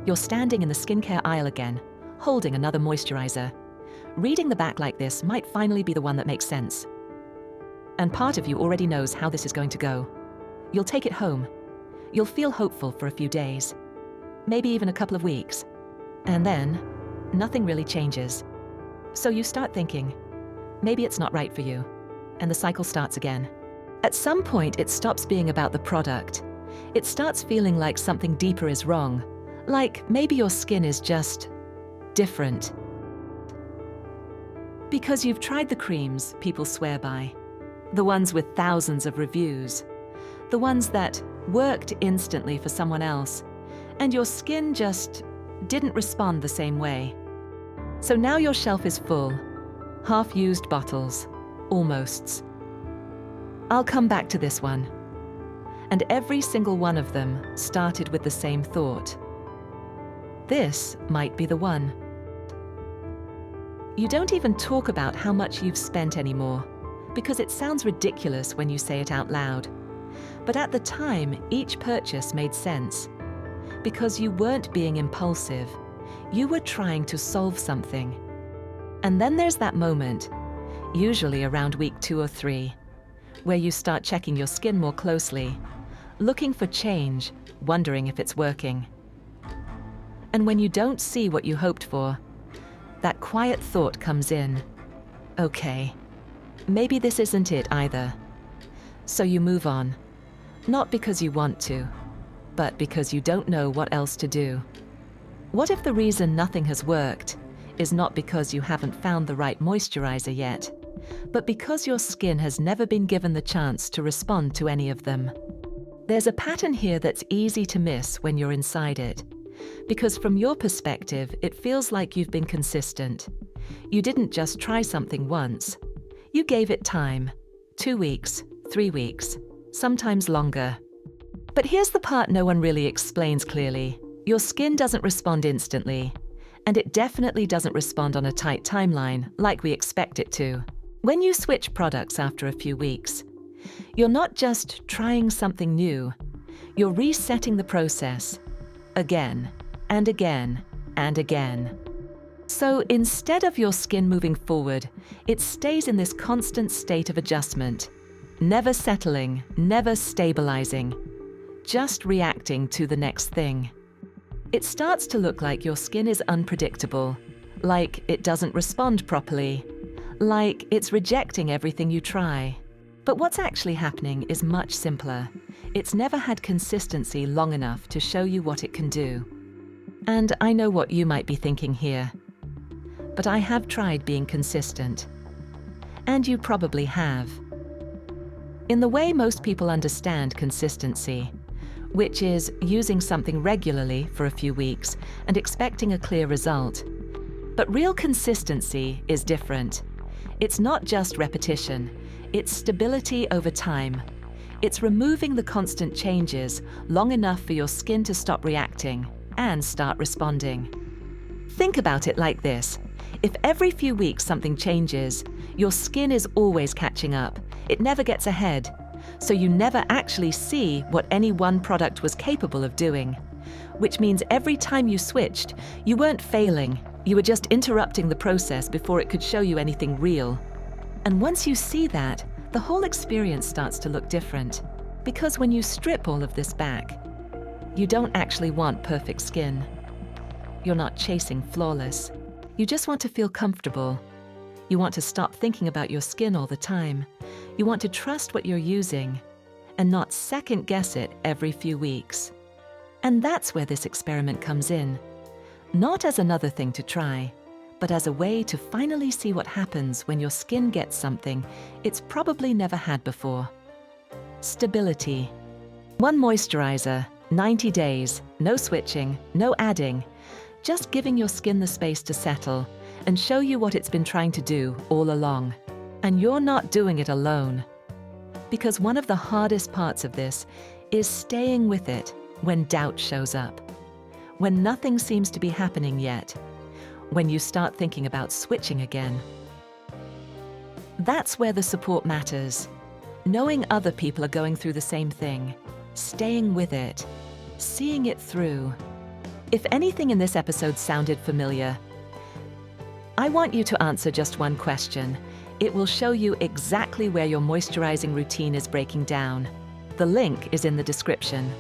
You're standing in the skincare aisle again, holding another moisturizer. Reading the back like this might finally be the one that makes sense. And part of you already knows how this is going to go. You'll take it home. You'll feel hopeful for a few days, maybe even a couple of weeks. And then, nothing really changes. So you start thinking, maybe it's not right for you. And the cycle starts again. At some point, it stops being about the product. It starts feeling like something deeper is wrong. Like maybe your skin is just different. Because you've tried the creams people swear by. The ones with thousands of reviews. The ones that worked instantly for someone else. And your skin just didn't respond the same way. So now your shelf is full. Half-used bottles. Almosts. I'll come back to this one. And every single one of them started with the same thought. This might be the one. You don't even talk about how much you've spent anymore, because it sounds ridiculous when you say it out loud. But at the time, each purchase made sense. Because you weren't being impulsive. You were trying to solve something. And then there's that moment, usually around week 2 or 3, where you start checking your skin more closely, looking for change, wondering if it's working. And when you don't see what you hoped for, that quiet thought comes in. Okay, maybe this isn't it either. So you move on, not because you want to, but because you don't know what else to do. What if the reason nothing has worked is not because you haven't found the right moisturizer yet, but because your skin has never been given the chance to respond to any of them? There's a pattern here that's easy to miss when you're inside it, because from your perspective, it feels like you've been consistent. You didn't just try something once. You gave it time, 2 weeks, 3 weeks, sometimes longer. But here's the part no one really explains clearly. Your skin doesn't respond instantly, and it definitely doesn't respond on a tight timeline like we expect it to. When you switch products after a few weeks, you're not just trying something new, you're resetting the process again and again and again. So instead of your skin moving forward, it stays in this constant state of adjustment, never settling, never stabilizing, just reacting to the next thing. It starts to look like your skin is unpredictable, like it doesn't respond properly, like it's rejecting everything you try. But what's actually happening is much simpler. It's never had consistency long enough to show you what it can do. And I know what you might be thinking here. But I have tried being consistent. And you probably have. In the way most people understand consistency, which is using something regularly for a few weeks and expecting a clear result. But real consistency is different. It's not just repetition, it's stability over time. It's removing the constant changes long enough for your skin to stop reacting and start responding. Think about it like this. If every few weeks something changes, your skin is always catching up. It never gets ahead. So you never actually see what any one product was capable of doing. Which means every time you switched, you weren't failing. You were just interrupting the process before it could show you anything real. And once you see that, the whole experience starts to look different. Because when you strip all of this back, you don't actually want perfect skin. You're not chasing flawless. You just want to feel comfortable. You want to stop thinking about your skin all the time. You want to trust what you're using and not second-guess it every few weeks. And that's where this experiment comes in. Not as another thing to try, but as a way to finally see what happens when your skin gets something it's probably never had before. Stability. One moisturizer, 90 days, no switching, no adding, just giving your skin the space to settle and show you what it's been trying to do all along. And you're not doing it alone. Because one of the hardest parts of this is staying with it when doubt shows up, when nothing seems to be happening yet, when you start thinking about switching again. That's where the support matters. Knowing other people are going through the same thing, staying with it, seeing it through. If anything in this episode sounded familiar, I want you to answer just one question. It will show you exactly where your moisturizing routine is breaking down. The link is in the description.